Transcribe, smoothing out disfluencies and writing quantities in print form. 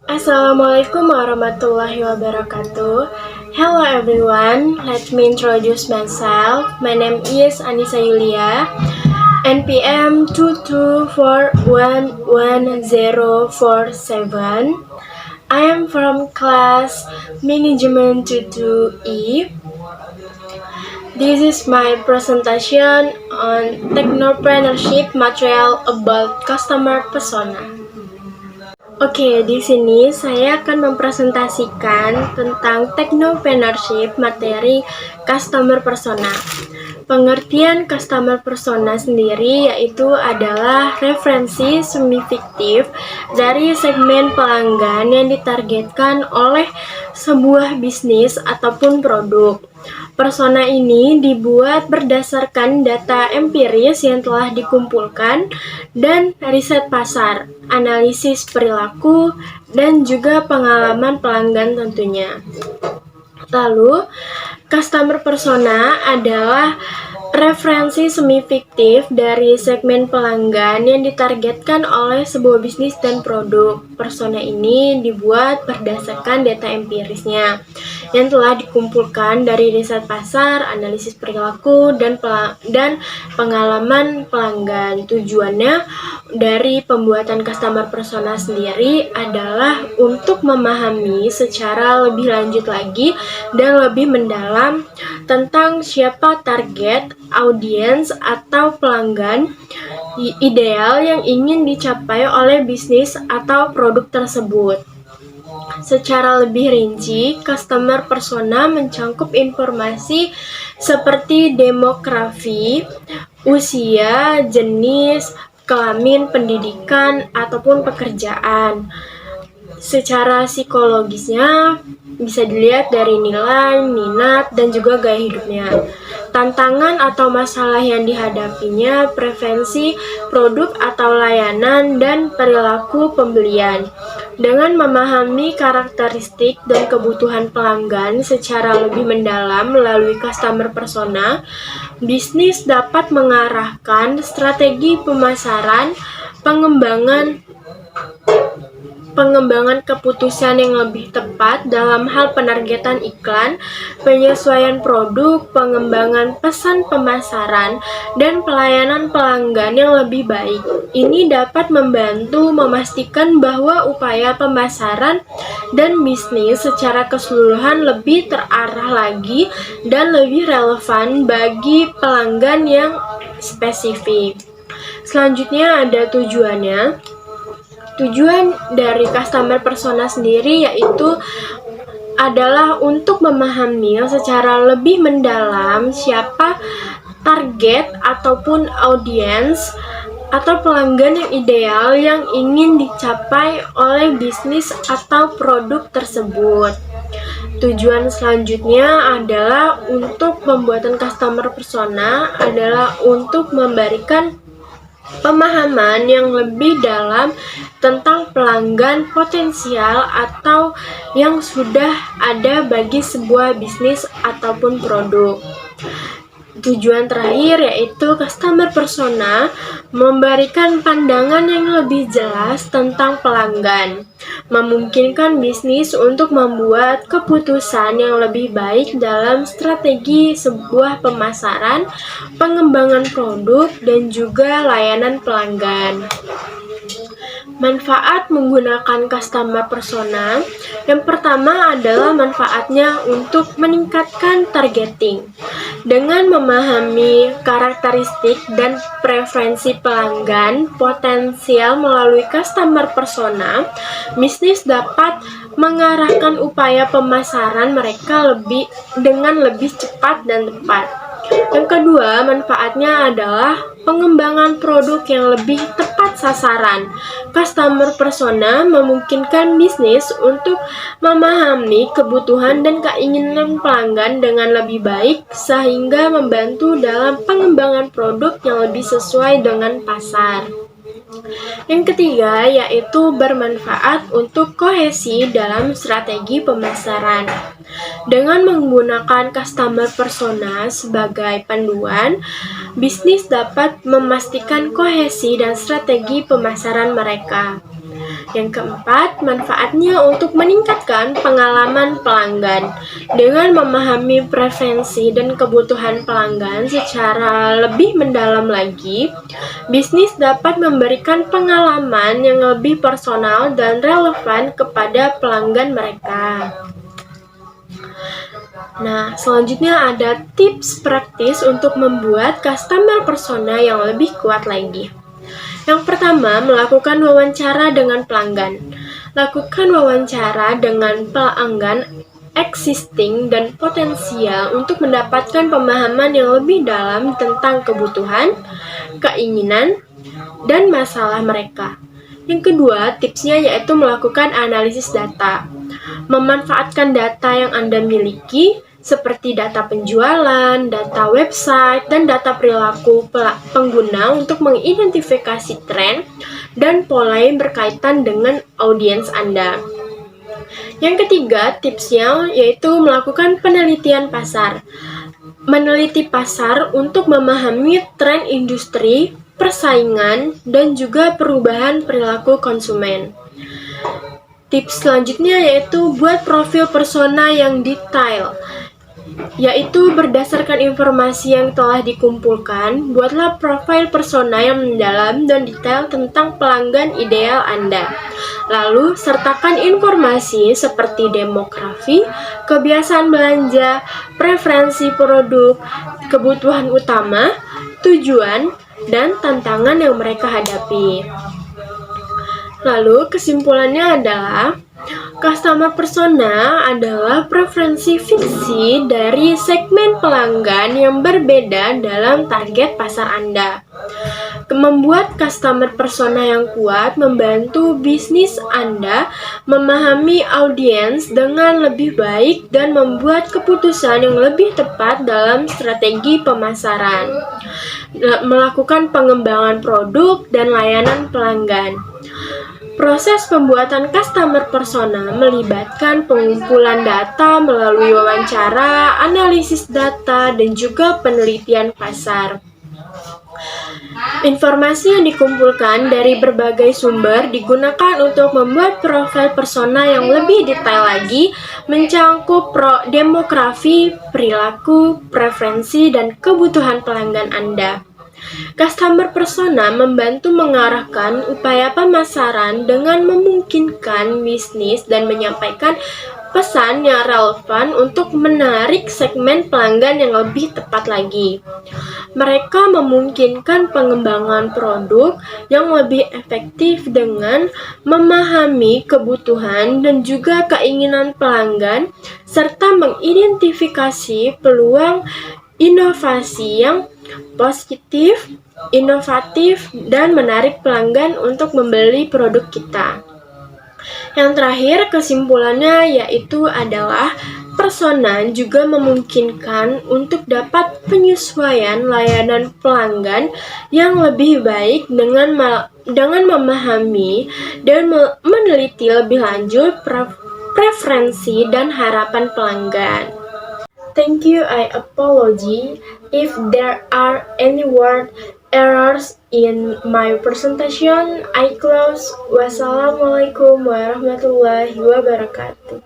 Assalamualaikum warahmatullahi wabarakatuh. Hello everyone, let me introduce myself. My name is Anissa Yulia, NPM 224111047. I am from class Management 22E. This is my presentation on technopreneurship material about customer persona. Oke, di sini saya akan mempresentasikan tentang technopreneurship materi customer persona. Pengertian customer persona sendiri yaitu adalah referensi semi-fiktif dari segmen pelanggan yang ditargetkan oleh sebuah bisnis ataupun produk. Persona ini dibuat berdasarkan data empiris yang telah dikumpulkan dan riset pasar, analisis perilaku, dan juga pengalaman pelanggan tentunya. Lalu, customer persona adalah referensi semi-fiktif dari segmen pelanggan yang ditargetkan oleh sebuah bisnis dan produk. Persona ini dibuat berdasarkan data empirisnya yang telah dikumpulkan dari riset pasar, analisis perilaku, dan pengalaman pelanggan. Tujuannya dari pembuatan customer persona sendiri adalah untuk memahami secara lebih lanjut lagi dan lebih mendalam tentang siapa target, audiens, atau pelanggan ideal yang ingin dicapai oleh bisnis atau produk tersebut. Secara lebih rinci, customer persona mencakup informasi seperti demografi, usia, jenis, kelamin, pendidikan, ataupun pekerjaan. Secara psikologisnya bisa dilihat dari nilai, minat, dan juga gaya hidupnya. Tantangan atau masalah yang dihadapinya, preferensi produk atau layanan, dan perilaku pembelian. Dengan memahami karakteristik dan kebutuhan pelanggan secara lebih mendalam melalui customer persona, bisnis dapat mengarahkan strategi pemasaran, pengembangan keputusan yang lebih tepat dalam hal penargetan iklan, penyesuaian produk, pengembangan pesan pemasaran, dan pelayanan pelanggan yang lebih baik. Ini dapat membantu memastikan bahwa upaya pemasaran dan bisnis secara keseluruhan lebih terarah lagi dan lebih relevan bagi pelanggan yang spesifik. Selanjutnya ada tujuannya. Tujuan dari customer persona sendiri yaitu adalah untuk memahami secara lebih mendalam siapa target ataupun audiens atau pelanggan yang ideal yang ingin dicapai oleh bisnis atau produk tersebut. Tujuan selanjutnya adalah untuk pembuatan customer persona adalah untuk memberikan pemahaman yang lebih dalam tentang pelanggan potensial atau yang sudah ada bagi sebuah bisnis ataupun produk. Tujuan terakhir yaitu customer persona memberikan pandangan yang lebih jelas tentang pelanggan, memungkinkan bisnis untuk membuat keputusan yang lebih baik dalam strategi sebuah pemasaran, pengembangan produk, dan juga layanan pelanggan. Manfaat menggunakan customer persona. Yang pertama adalah manfaatnya untuk meningkatkan targeting. Dengan memahami karakteristik dan preferensi pelanggan potensial melalui customer persona, bisnis dapat mengarahkan upaya pemasaran mereka dengan lebih cepat dan tepat. Yang kedua, manfaatnya adalah pengembangan produk yang lebih tepat sasaran. Customer persona memungkinkan bisnis untuk memahami kebutuhan dan keinginan pelanggan dengan lebih baik sehingga membantu dalam pengembangan produk yang lebih sesuai dengan pasar. Yang ketiga yaitu bermanfaat untuk kohesi dalam strategi pemasaran. Dengan menggunakan customer persona sebagai panduan, bisnis dapat memastikan kohesi dan strategi pemasaran mereka. Yang keempat, manfaatnya untuk meningkatkan pengalaman pelanggan. Dengan memahami preferensi dan kebutuhan pelanggan secara lebih mendalam lagi, bisnis dapat memberikan pengalaman yang lebih personal dan relevan kepada pelanggan mereka. Nah, selanjutnya ada tips praktis untuk membuat customer persona yang lebih kuat lagi. Yang pertama, melakukan wawancara dengan pelanggan. Lakukan wawancara dengan pelanggan existing dan potensial untuk mendapatkan pemahaman yang lebih dalam tentang kebutuhan, keinginan, dan masalah mereka. Yang kedua, tipsnya yaitu melakukan analisis data. Memanfaatkan data yang Anda miliki, seperti data penjualan, data website, dan data perilaku pengguna untuk mengidentifikasi tren dan pola yang berkaitan dengan audiens Anda. Yang ketiga, tipsnya yaitu melakukan penelitian pasar. Meneliti pasar untuk memahami tren industri, persaingan, dan juga perubahan perilaku konsumen. Tips selanjutnya yaitu buat profil persona yang detail, yaitu berdasarkan informasi yang telah dikumpulkan, buatlah profil persona yang mendalam dan detail tentang pelanggan ideal Anda. Lalu, sertakan informasi seperti demografi, kebiasaan belanja, preferensi produk, kebutuhan utama, tujuan, dan tantangan yang mereka hadapi. Lalu, kesimpulannya adalah customer persona adalah preferensi fiksi dari segmen pelanggan yang berbeda dalam target pasar Anda. Membuat customer persona yang kuat membantu bisnis Anda memahami audiens dengan lebih baik dan membuat keputusan yang lebih tepat dalam strategi pemasaran, melakukan pengembangan produk dan layanan pelanggan. Proses pembuatan customer persona melibatkan pengumpulan data melalui wawancara, analisis data, dan juga penelitian pasar. Informasi yang dikumpulkan dari berbagai sumber digunakan untuk membuat profil persona yang lebih detail lagi, mencakup demografi, perilaku, preferensi, dan kebutuhan pelanggan Anda. Customer persona membantu mengarahkan upaya pemasaran dengan memungkinkan bisnis dan menyampaikan pesan yang relevan untuk menarik segmen pelanggan yang lebih tepat lagi. Mereka memungkinkan pengembangan produk yang lebih efektif dengan memahami kebutuhan dan juga keinginan pelanggan, serta mengidentifikasi peluang inovasi yang positif, inovatif, dan menarik pelanggan untuk membeli produk kita. Yang terakhir, kesimpulannya yaitu adalah persona juga memungkinkan untuk dapat penyesuaian layanan pelanggan yang lebih baik dengan memahami dan meneliti lebih lanjut preferensi dan harapan pelanggan. Thank you. I apologize if there are any word errors in my presentation. I close. Wassalamualaikum warahmatullahi wabarakatuh.